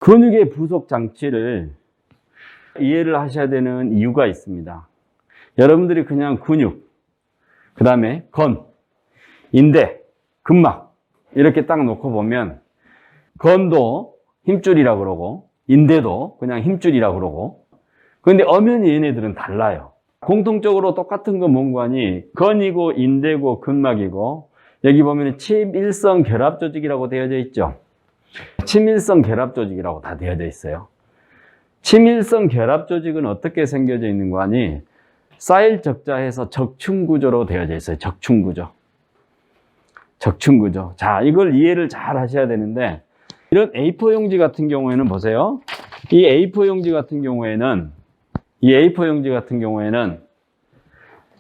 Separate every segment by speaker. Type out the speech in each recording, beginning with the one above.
Speaker 1: 근육의 부속 장치를 이해를 하셔야 되는 이유가 있습니다. 여러분들이 그냥 근육, 그 다음에 건, 인대, 근막 이렇게 딱 놓고 보면 건도 힘줄이라고 그러고 인대도 그냥 힘줄이라고 그러고, 그런데 엄연히 얘네들은 달라요. 공통적으로 똑같은 건 뭔가니 건이고 인대고 근막이고, 여기 보면 친밀성 결합 조직이라고 되어져 있죠. 친밀성 결합 조직이라고 다 되어져 있어요. 친밀성 결합 조직은 어떻게 생겨져 있는 거 아니? 쌀 적자해서 적충구조로 되어져 있어요. 적충구조. 적충구조. 자, 이걸 이해를 잘 하셔야 되는데, 이런 A4 용지 같은 경우에는 보세요. 이 A4 용지 같은 경우에는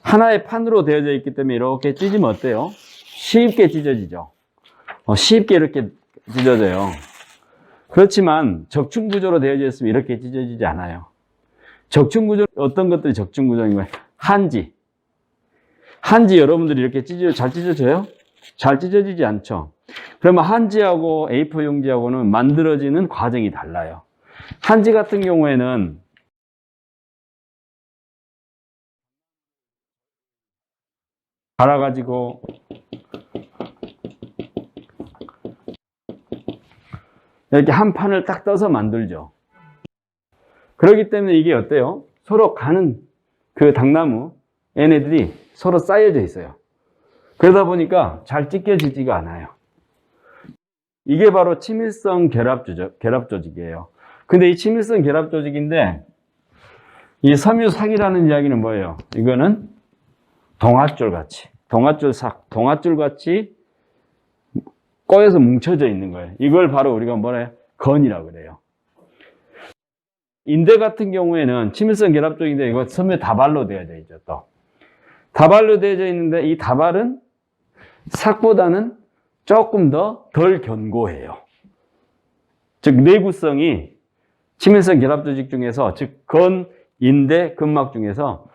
Speaker 1: 하나의 판으로 되어져 있기 때문에 이렇게 찢으면 어때요? 쉽게 찢어지죠. 쉽게 이렇게 찢어져요. 그렇지만 적충구조로 되어져 있으면 이렇게 찢어지지 않아요. 적충구조, 어떤 것들이 적충구조인 거예요? 한지 여러분들이 이렇게 잘 찢어져요? 잘 찢어지지 않죠. 그러면 한지하고 A4 용지하고는 만들어지는 과정이 달라요. 한지 같은 경우에는 갈아가지고 이렇게 한 판을 딱 떠서 만들죠. 그렇기 때문에 이게 어때요? 서로 가는 그 당나무 얘네들이 서로 쌓여져 있어요. 그러다 보니까 잘 찢겨지지가 않아요. 이게 바로 친밀성 결합 조직이에요. 근데 이 친밀성 결합 조직인데, 이 섬유삭이라는 이야기는 뭐예요? 이거는 동아줄 같이 꼬여서 뭉쳐져 있는 거예요. 이걸 바로 우리가 뭐래요? 건이라고 그래요. 인대 같은 경우에는 친밀성 결합 조직인데, 이거 섬유 다발로 되어져 있죠. 또 다발로 되어져 있는데, 이 다발은 삭보다는 조금 덜 견고해요. 즉 내구성이 친밀성 결합 조직 중에서, 즉 건, 인대, 근막 중에서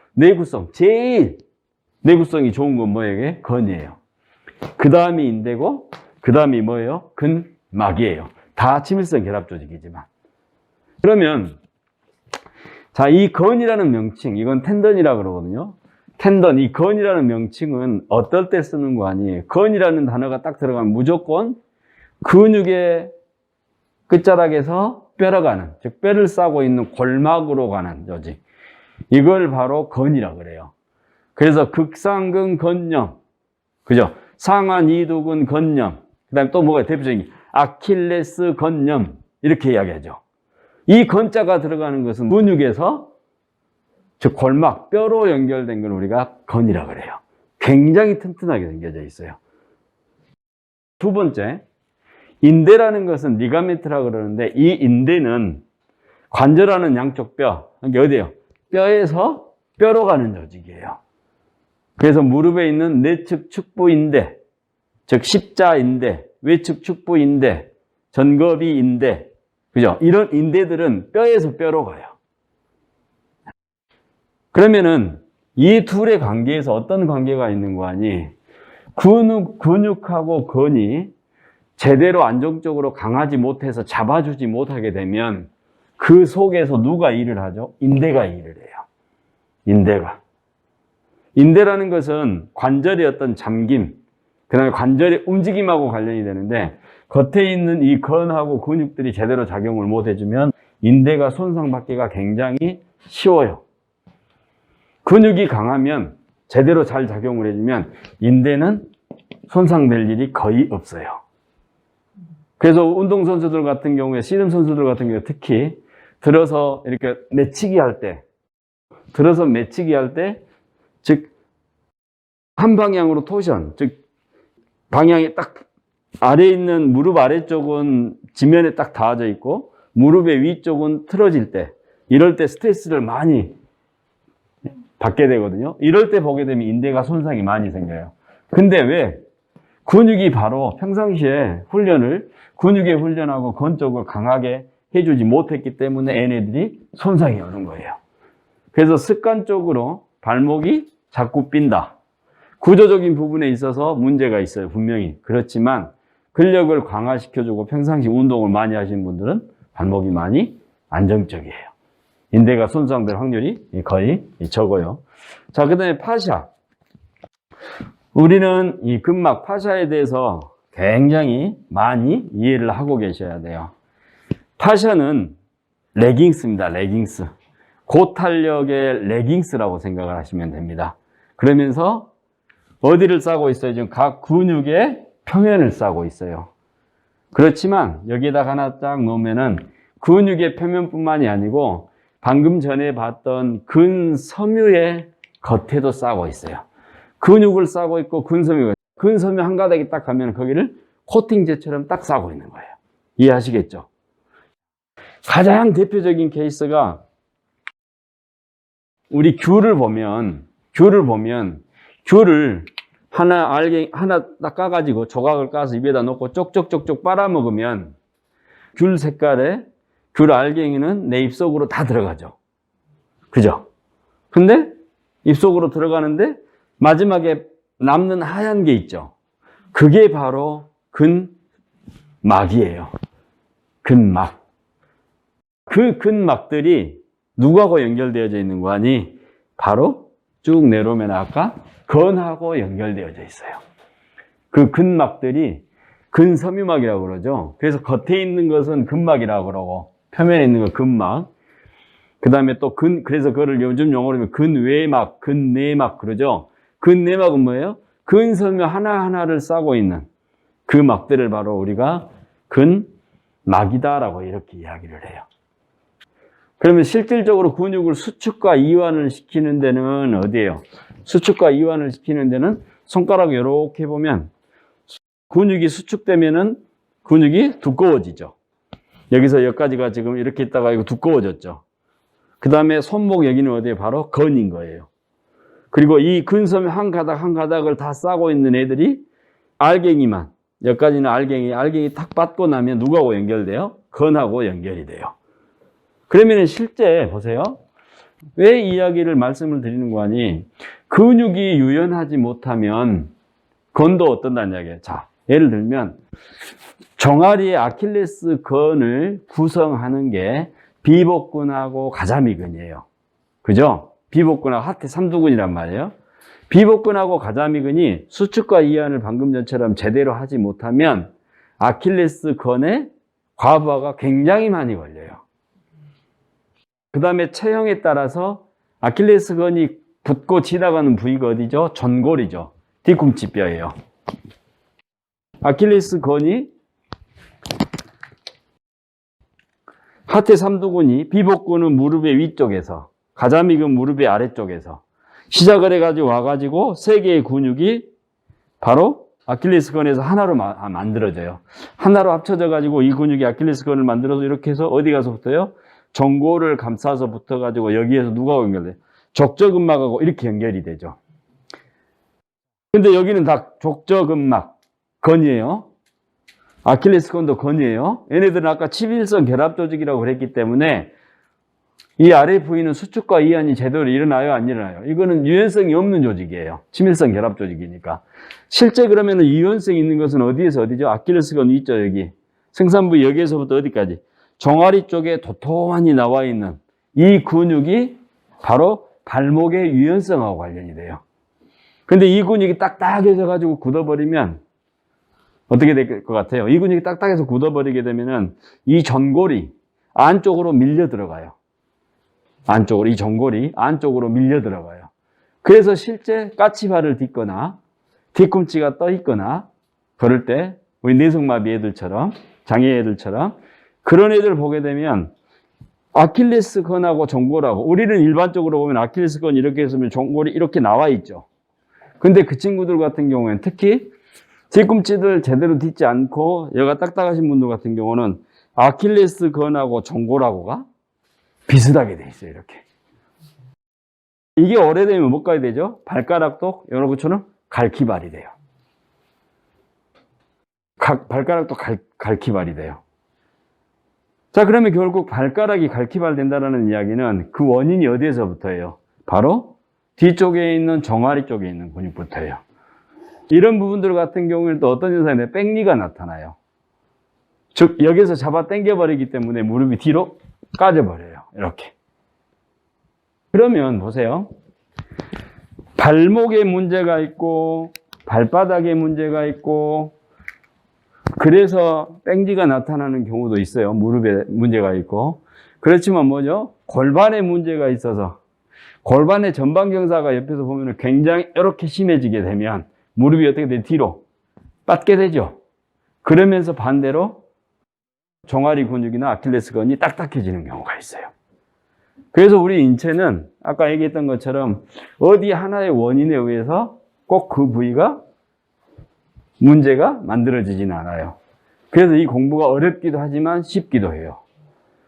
Speaker 1: 제일 내구성이 좋은 건 뭐예요? 건이에요. 그 다음이 인대고, 그 다음이 뭐예요? 근막이에요. 다 친밀성 결합 조직이지만. 그러면 자, 이 건이라는 명칭, 이건 텐던이라고 그러거든요. 텐던, 이 건이라는 명칭은 어떨 때 쓰는 거 아니에요? 건이라는 단어가 딱 들어가면 무조건 근육의 끝자락에서 뼈로 가는, 즉 뼈를 싸고 있는 골막으로 가는 조직, 이걸 바로 건이라고 그래요. 그래서 극상근 건염, 그죠? 상완 이두근 건염, 그 다음에 또 뭐가 대표적인 아킬레스 건염, 이렇게 이야기하죠. 이 건자가 들어가는 것은 근육에서, 즉 골막, 뼈로 연결된 걸 우리가 건이라고 그래요. 굉장히 튼튼하게 생겨져 있어요. 두 번째, 인대라는 것은 리가멘트라고 그러는데, 이 인대는 관절하는 양쪽 뼈, 이게 어디예요? 뼈에서 뼈로 가는 조직이에요. 그래서 무릎에 있는 내측 축부인대, 즉 십자인대, 외측 축부인대, 전거비인대, 그죠? 이런 인대들은 뼈에서 뼈로 가요. 그러면은 이 둘의 관계에서 어떤 관계가 있는 거 아니? 근육하고 건이 제대로 안정적으로 강하지 못해서 잡아주지 못하게 되면 그 속에서 누가 일을 하죠? 인대가 일을 해요. 인대라는 것은 관절의 어떤 잠김, 그 다음에 관절의 움직임하고 관련이 되는데, 겉에 있는 이 건하고 근육들이 제대로 작용을 못 해주면 인대가 손상받기가 굉장히 쉬워요. 근육이 강하면, 제대로 잘 작용을 해주면 인대는 손상될 일이 거의 없어요. 그래서 운동선수들 같은 경우에, 씨름 선수들 같은 경우에 특히 들어서 이렇게 매치기 할 때, 즉 한 방향으로 토션, 즉 방향이 딱 아래에 있는 무릎 아래쪽은 지면에 딱 닿아져 있고 무릎의 위쪽은 틀어질 때, 이럴 때 스트레스를 많이 받게 되거든요. 이럴 때 보게 되면 인대가 손상이 많이 생겨요. 근데 왜? 근육이 바로 평상시에 근육의 훈련하고 건 쪽을 강하게 해주지 못했기 때문에 얘네들이 손상이 오는 거예요. 그래서 습관적으로 발목이 자꾸 삔다. 구조적인 부분에 있어서 문제가 있어요. 분명히. 그렇지만 근력을 강화시켜주고 평상시 운동을 많이 하시는 분들은 발목이 많이 안정적이에요. 인대가 손상될 확률이 거의 적어요. 자, 그 다음에 파샤. 우리는 이 근막 파샤에 대해서 굉장히 많이 이해를 하고 계셔야 돼요. 파샤는 레깅스입니다. 레깅스. 고탄력의 레깅스라고 생각을 하시면 됩니다. 그러면서 어디를 싸고 있어요? 지금 각 근육의 표면을 싸고 있어요. 그렇지만 여기에다가 하나 딱 놓으면은 근육의 표면뿐만이 아니고 방금 전에 봤던 근섬유의 겉에도 싸고 있어요. 근육을 싸고 있고 근섬유 한 가닥이 딱 가면 거기를 코팅제처럼 딱 싸고 있는 거예요. 이해하시겠죠? 가장 대표적인 케이스가 우리 귤을 보면 귤을 하나 딱 까가지고 조각을 까서 입에다 넣고 쪽쪽쪽쪽 빨아먹으면 귤 색깔의 귤 알갱이는 내 입속으로 다 들어가죠. 그죠? 근데 입속으로 들어가는데 마지막에 남는 하얀 게 있죠. 그게 바로 근막이에요. 근막. 그 근막들이 누구하고 연결되어져 있는 거 아니? 바로 쭉 내려오면 아까 건하고 연결되어져 있어요. 그 근막들이 근섬유막이라고 그러죠. 그래서 겉에 있는 것은 근막이라고 그러고 표면에 있는 건 근막. 그 다음에 또 그래서 그거를 요즘 용어로 하면 근외막, 근내막 그러죠. 근내막은 뭐예요? 근섬유 하나하나를 싸고 있는 그 막들을 바로 우리가 근막이다라고 이렇게 이야기를 해요. 그러면 실질적으로 근육을 수축과 이완을 시키는 데는 어디예요? 수축과 이완을 시키는 데는 손가락 이렇게 보면 근육이 수축되면은 근육이 두꺼워지죠. 여기서 여기까지가 지금 이렇게 있다가 이거 두꺼워졌죠. 그 다음에 손목 여기는 어디에 바로 건인 거예요. 그리고 이 근섬유 한 가닥 한 가닥을 다 싸고 있는 애들이 알갱이만, 여기까지는 알갱이 탁 받고 나면 누구하고 연결돼요? 건하고 연결이 돼요. 그러면 실제 보세요. 왜 이야기를 말씀을 드리는 거 아니? 근육이 유연하지 못하면 건도 어떤다는 이야기예요. 자, 예를 들면 종아리의 아킬레스 건을 구성하는 게 비복근하고 가자미근이에요. 그죠? 비복근하고 하태 삼두근이란 말이에요. 비복근하고 가자미근이 수축과 이완을 방금 전처럼 제대로 하지 못하면 아킬레스 건에 과부하가 굉장히 많이 걸려요. 그 다음에 체형에 따라서 아킬레스 건이 붙고 지나가는 부위가 어디죠? 전골이죠. 뒤꿈치뼈예요. 아킬레스 건이 하태 삼두근이 비복근은 무릎의 위쪽에서 가자미근 무릎의 아래쪽에서 시작을 해가지고 와가지고 세 개의 근육이 바로 아킬레스건에서 하나로 만들어져요. 하나로 합쳐져가지고 이 근육이 아킬레스건을 만들어서 이렇게 해서 어디 가서 붙어요? 전골을 감싸서 붙어가지고 여기에서 누가 연결돼요? 족저근막하고 이렇게 연결이 되죠. 근데 여기는 다 족저근막 건이에요. 아킬레스건도 건이에요. 얘네들은 아까 치밀성 결합 조직이라고 그랬기 때문에 이 아래 부위는 수축과 이완이 제대로 일어나요? 안 일어나요? 이거는 유연성이 없는 조직이에요. 치밀성 결합 조직이니까. 실제 그러면 유연성이 있는 것은 어디에서 어디죠? 아킬레스건 있죠, 여기. 생산부 여기에서부터 어디까지? 종아리 쪽에 도톰하니 나와 있는 이 근육이 바로 발목의 유연성하고 관련이 돼요. 근데 이 근육이 딱딱해져 가지고 굳어버리면 어떻게 될 것 같아요? 이 근육이 딱딱해서 굳어버리게 되면은 이 전골이 안쪽으로 밀려 들어가요. 안쪽으로, 이 전골이 안쪽으로 밀려 들어가요. 그래서 실제 까치발을 딛거나 뒤꿈치가 떠 있거나 그럴 때 우리 내성마비 애들처럼 장애 애들처럼 그런 애들 보게 되면 아킬레스건하고 전골하고 우리는 일반적으로 보면 아킬레스건 이렇게 했으면 전골이 이렇게 나와 있죠. 근데 그 친구들 같은 경우에는 특히 뒤꿈치들 제대로 딛지 않고 여기가 딱딱하신 분들 같은 경우는 아킬레스건하고 전골하고가 비슷하게 돼 있어요. 이렇게. 이게 오래되면 뭐까지 되죠? 발가락도 여러 것처럼 갈퀴발이 돼요. 발가락도 갈퀴발이 돼요. 자, 그러면 결국 발가락이 갈퀴발 된다는 이야기는 그 원인이 어디에서부터예요? 바로 뒤쪽에 있는 종아리 쪽에 있는 근육부터예요. 이런 부분들 같은 경우에는 또 어떤 현상이 뺑리가 나타나요. 즉 여기서 잡아 당겨버리기 때문에 무릎이 뒤로 까져버려요. 이렇게. 그러면 보세요. 발목에 문제가 있고 발바닥에 문제가 있고 그래서 뺑지가 나타나는 경우도 있어요. 무릎에 문제가 있고. 그렇지만 뭐죠? 골반에 문제가 있어서 골반의 전방경사가 옆에서 보면 굉장히 이렇게 심해지게 되면 무릎이 어떻게 돼? 뒤로 빠지게 되죠. 그러면서 반대로 종아리 근육이나 아킬레스건이 딱딱해지는 경우가 있어요. 그래서 우리 인체는 아까 얘기했던 것처럼 어디 하나의 원인에 의해서 꼭 그 부위가 문제가 만들어지지는 않아요. 그래서 이 공부가 어렵기도 하지만 쉽기도 해요.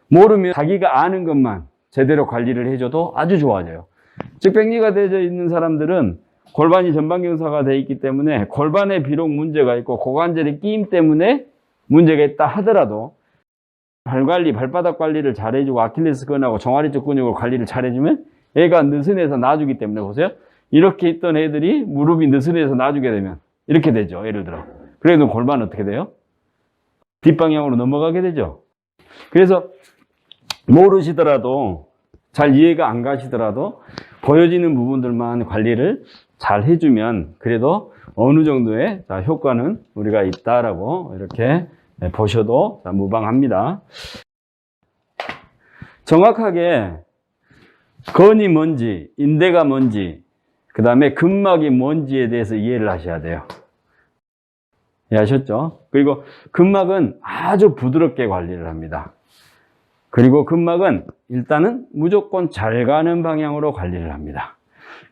Speaker 1: 모르면 자기가 아는 것만 제대로 관리를 해줘도 아주 좋아져요. 즉 뺑기가 되어 있는 사람들은 골반이 전방경사가 되어 있기 때문에 골반에 비록 문제가 있고 고관절의 끼임 때문에 문제가 있다 하더라도 발 관리, 발바닥 관리를 잘해주고 아킬레스건하고 종아리 쪽 근육을 관리를 잘해주면 애가 느슨해서 나아주기 때문에 보세요. 이렇게 있던 애들이 무릎이 느슨해서 나아주게 되면 이렇게 되죠. 예를 들어. 그래도 골반은 어떻게 돼요? 뒷방향으로 넘어가게 되죠. 그래서 모르시더라도 잘 이해가 안 가시더라도 보여지는 부분들만 관리를 잘 해주면 그래도 어느 정도의 효과는 우리가 있다라고 이렇게 보셔도 무방합니다. 정확하게 건이 뭔지, 인대가 뭔지, 그 다음에 근막이 뭔지에 대해서 이해를 하셔야 돼요. 이해하셨죠? 그리고 근막은 아주 부드럽게 관리를 합니다. 그리고 근막은 일단은 무조건 잘 가는 방향으로 관리를 합니다.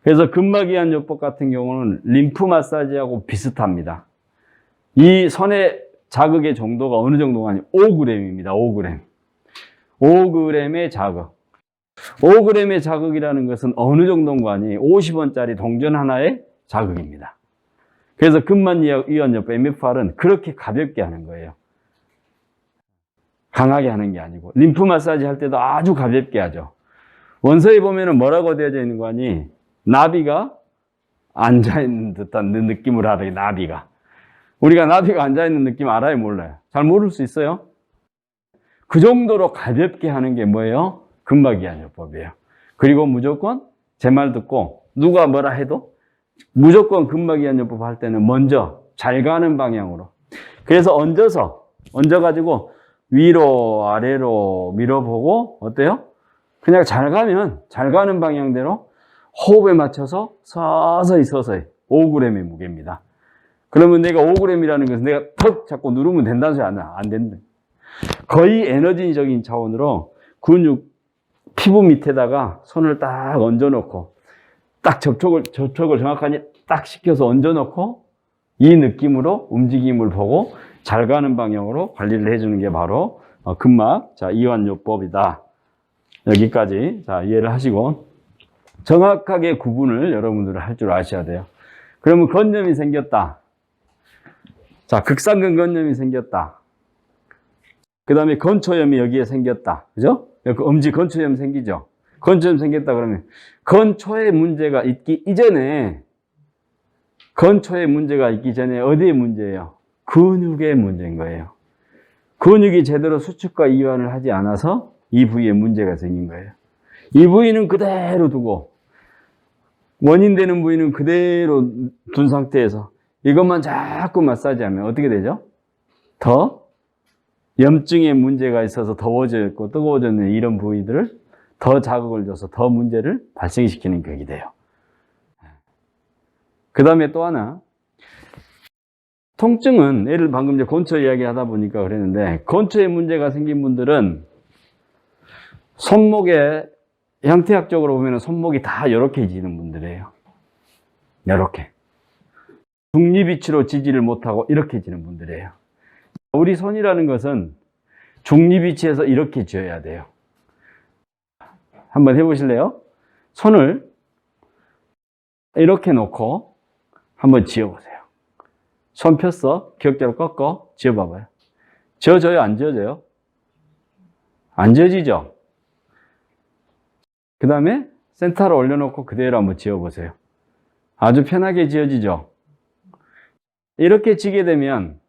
Speaker 1: 그래서 근막이완요법 같은 경우는 림프 마사지하고 비슷합니다. 이 선의 자극의 정도가 어느 정도가 아니에요? 5g입니다. 5g. 5g의 자극. 5g의 자극이라는 것은 어느 정도인가 아니 50원짜리 동전 하나의 자극입니다. 그래서 근막이완요법 MFR은 그렇게 가볍게 하는 거예요. 강하게 하는 게 아니고 림프 마사지 할 때도 아주 가볍게 하죠. 원서에 보면은 뭐라고 되어져 있는 거 아니? 나비가 앉아있는 듯한 느낌을 알아요. 나비가. 우리가 나비가 앉아있는 느낌 알아요? 몰라요? 잘 모를 수 있어요? 그 정도로 가볍게 하는 게 뭐예요? 근막이완요법이에요. 그리고 무조건 제 말 듣고 누가 뭐라 해도 무조건 근막이완요법 할 때는 먼저 잘 가는 방향으로. 그래서 얹어가지고 위로 아래로 밀어보고 어때요? 그냥 잘 가면 잘 가는 방향대로 호흡에 맞춰서 서서히 5g의 무게입니다. 그러면 내가 5g이라는 것은 내가 턱 잡고 누르면 된다는 소리 안 된다. 거의 에너지적인 차원으로 근육 피부 밑에다가 손을 딱 얹어놓고 딱 접촉을 정확하게 딱 시켜서 얹어놓고 이 느낌으로 움직임을 보고 잘 가는 방향으로 관리를 해주는 게 바로 근막 이완요법이다. 여기까지 이해를 하시고 정확하게 구분을 여러분들은 할 줄 아셔야 돼요. 그러면 건염이 생겼다. 극상근 건염이 생겼다. 그 다음에 건초염이 여기에 생겼다. 그죠? 엄지 건초염 생기죠? 건초염 생겼다 그러면 건초에 문제가 있기 이전에 어디에 문제예요? 근육의 문제인 거예요. 근육이 제대로 수축과 이완을 하지 않아서 이 부위에 문제가 생긴 거예요. 이 부위는 그대로 두고 원인되는 부위는 그대로 둔 상태에서 이것만 자꾸 마사지하면 어떻게 되죠? 더 염증에 문제가 있어서 더워져 있고 뜨거워졌는 이런 부위들을 더 자극을 줘서 더 문제를 발생시키는 격이 돼요. 그 다음에 또 하나, 통증은 예를 방금 이제 건초 이야기 하다 보니까 그랬는데 건초에 문제가 생긴 분들은 손목에 형태학적으로 보면 손목이 다 이렇게 지는 분들이에요. 이렇게 중립위치로 지지를 못하고 이렇게 지는 분들이에요. 우리 손이라는 것은 중립위치에서 이렇게 쥐어야 돼요. 한번 해보실래요? 손을 이렇게 놓고 한번 쥐어보세요. 손 폈어. 기억대로 꺾어. 쥐어봐봐요. 쥐어져요? 안 쥐어져요? 안 쥐어지죠? 그 다음에 센터로 올려놓고 그대로 한번 쥐어보세요. 아주 편하게 쥐어지죠? 이렇게 쥐게 되면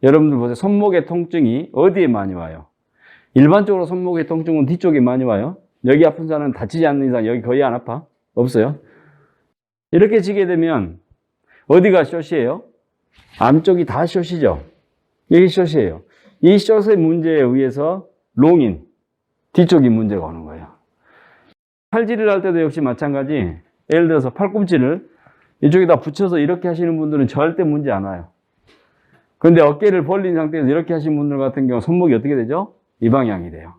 Speaker 1: 여러분들 보세요. 손목의 통증이 어디에 많이 와요? 일반적으로 손목의 통증은 뒤쪽에 많이 와요. 여기 아픈 사람은 다치지 않는 이상 여기 거의 안 아파? 없어요. 이렇게 지게 되면 어디가 숏이에요? 안쪽이 다 숏이죠. 여기 숏이에요. 이 숏의 문제에 의해서 롱인, 뒤쪽이 문제가 오는 거예요. 팔질을 할 때도 역시 마찬가지. 예를 들어서 팔꿈치를 이쪽에다 붙여서 이렇게 하시는 분들은 절대 문제 안 와요. 그런데 어깨를 벌린 상태에서 이렇게 하시는 분들 같은 경우 손목이 어떻게 되죠? 이 방향이 돼요.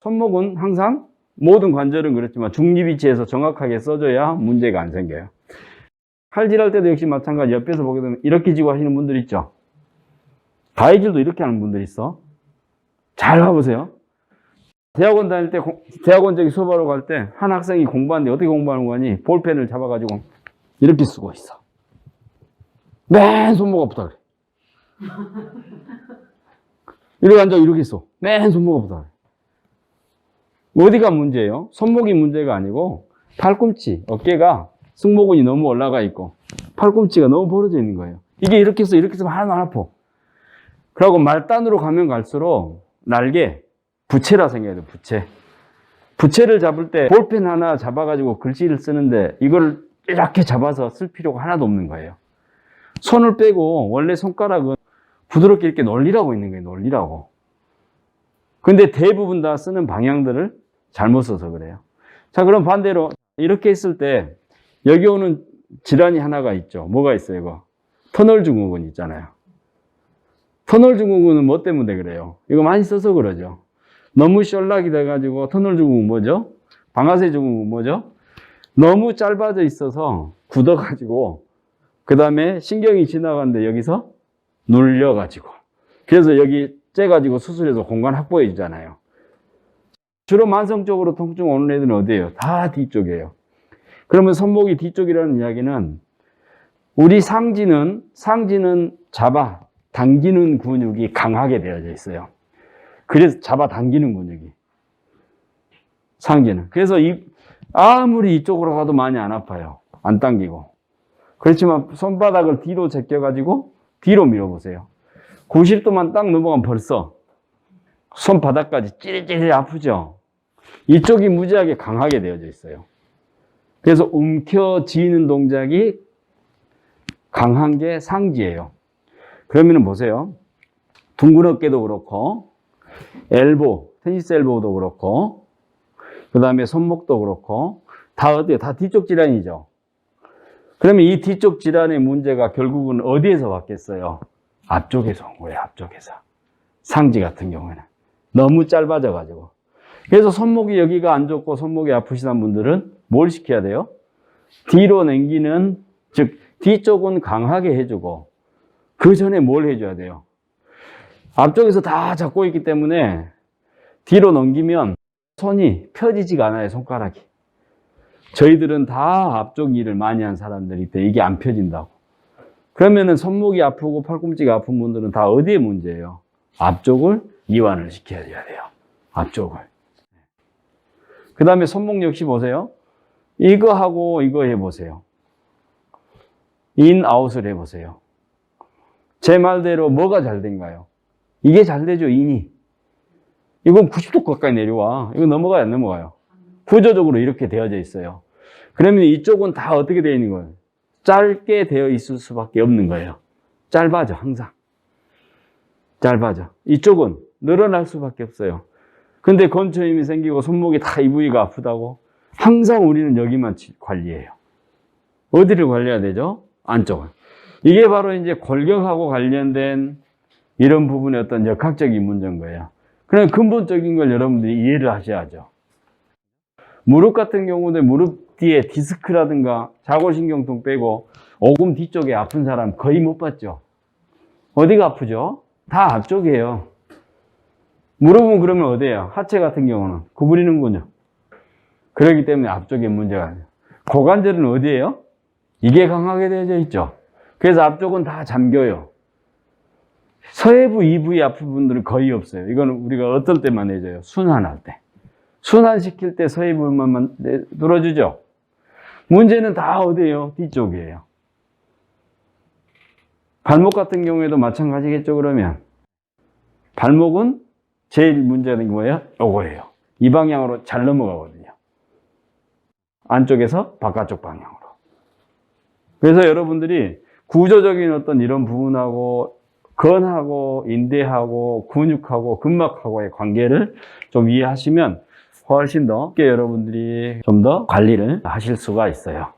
Speaker 1: 손목은 항상 모든 관절은 그렇지만 중립 위치에서 정확하게 써줘야 문제가 안 생겨요. 팔질할 때도 역시 마찬가지. 옆에서 보게 되면 이렇게 쥐고 하시는 분들 있죠. 가위질도 이렇게 하는 분들 있어. 잘 봐보세요. 대학원 다닐 때, 대학원적인 수업하러 갈 때 한 학생이 공부하는데 어떻게 공부하는 거니? 볼펜을 잡아가지고 이렇게 쓰고 있어. 맨 손목 아프다 그래. 이렇게 앉아 이렇게 있어. 맨 손목 아프다 그래. 어디가 문제예요? 손목이 문제가 아니고 팔꿈치, 어깨가 승모근이 너무 올라가 있고 팔꿈치가 너무 벌어져 있는 거예요. 이게 이렇게 해서 하나도 안 아파. 그리고 말단으로 가면 갈수록 날개, 부채라 생각해야 돼, 부채. 부채를 잡을 때 볼펜 하나 잡아가지고 글씨를 쓰는데 이걸 이렇게 잡아서 쓸 필요가 하나도 없는 거예요. 손을 빼고 원래 손가락은 부드럽게 이렇게 놀리라고 있는 거예요, 놀리라고. 근데 대부분 다 쓰는 방향들을 잘못 써서 그래요. 자, 그럼 반대로 이렇게 했을 때 여기 오는 질환이 하나가 있죠. 뭐가 있어요, 이거? 터널 증후군 있잖아요. 터널 증후군은 뭐 때문에 그래요? 이거 많이 써서 그러죠. 너무 셜락이 돼가지고 터널 증후군 뭐죠? 방아쇠 증후군 뭐죠? 너무 짧아져 있어서 굳어가지고 그 다음에 신경이 지나가는데 여기서 눌려가지고 그래서 여기 째가지고 수술해서 공간 확보해 주잖아요. 주로 만성적으로 통증 오는 애들은 어디예요? 다 뒤쪽이에요. 그러면 손목이 뒤쪽이라는 이야기는 우리 상지는 잡아 당기는 근육이 강하게 되어져 있어요. 그래서 잡아 당기는 근육이 상지는. 그래서 아무리 이쪽으로 가도 많이 안 아파요. 안 당기고. 그렇지만 손바닥을 뒤로 제껴가지고 뒤로 밀어보세요. 90도만 딱 넘어가면 벌써 손바닥까지 찌릿찌릿 아프죠? 이쪽이 무지하게 강하게 되어져 있어요. 그래서 움켜쥐는 동작이 강한 게 상지예요. 그러면 보세요. 둥근 어깨도 그렇고 엘보, 테니스 엘보도 그렇고 그 다음에 손목도 그렇고 다 어때요? 다 뒤쪽 질환이죠. 그러면 이 뒤쪽 질환의 문제가 결국은 어디에서 왔겠어요? 앞쪽에서 온 거예요. 앞쪽에서. 상지 같은 경우에는 너무 짧아져 가지고. 그래서 손목이 여기가 안 좋고 손목이 아프시다는 분들은 뭘 시켜야 돼요? 뒤로 당기는, 즉 뒤쪽은 강하게 해주고 그 전에 뭘 해줘야 돼요? 앞쪽에서 다 잡고 있기 때문에 뒤로 넘기면 손이 펴지지가 않아요. 손가락이. 저희들은 다 앞쪽 일을 많이 한 사람들이 때 이게 안 펴진다고. 그러면은 손목이 아프고 팔꿈치가 아픈 분들은 다 어디에 문제예요? 앞쪽을 이완을 시켜야 돼요. 앞쪽을. 그 다음에 손목 역시 보세요. 이거 하고 이거 해보세요. 인, 아웃을 해보세요. 제 말대로 뭐가 잘 된가요? 이게 잘 되죠, 인이. 이건 90도 가까이 내려와. 이거 넘어가요, 안 넘어가요? 구조적으로 이렇게 되어져 있어요. 그러면 이쪽은 다 어떻게 되어 있는 거예요? 짧게 되어 있을 수밖에 없는 거예요. 짧아져, 항상. 짧아져. 이쪽은 늘어날 수밖에 없어요. 근데 건초 힘이 생기고 손목이 다 이 부위가 아프다고? 항상 우리는 여기만 관리해요. 어디를 관리해야 되죠? 안쪽을. 이게 바로 이제 골격하고 관련된 이런 부분의 어떤 역학적인 문제인 거예요. 그럼 근본적인 걸 여러분들이 이해를 하셔야죠. 무릎 같은 경우는 무릎 뒤에 디스크라든가 자골신경통 빼고 오금 뒤쪽에 아픈 사람 거의 못 봤죠. 어디가 아프죠? 다 앞쪽이에요. 무릎은 그러면 어디예요? 하체 같은 경우는 구부리는군요. 그렇기 때문에 앞쪽에 문제가 아니에요. 고관절은 어디예요? 이게 강하게 되어져 있죠. 그래서 앞쪽은 다 잠겨요. 서해부, 이부위 아픈 분들은 거의 없어요. 이거는 우리가 어떨 때만 해줘요? 순환할 때. 순환시킬 때 서해부만 눌러주죠. 문제는 다 어디예요? 뒤쪽이에요. 발목 같은 경우에도 마찬가지겠죠. 그러면 발목은 제일 문제는 뭐예요? 요거예요. 이 방향으로 잘 넘어가거든요. 안쪽에서 바깥쪽 방향으로. 그래서 여러분들이 구조적인 어떤 이런 부분하고 근하고 인대하고 근육하고 근막하고의 관계를 좀 이해하시면 훨씬 더 쉽게 여러분들이 좀 더 관리를 하실 수가 있어요.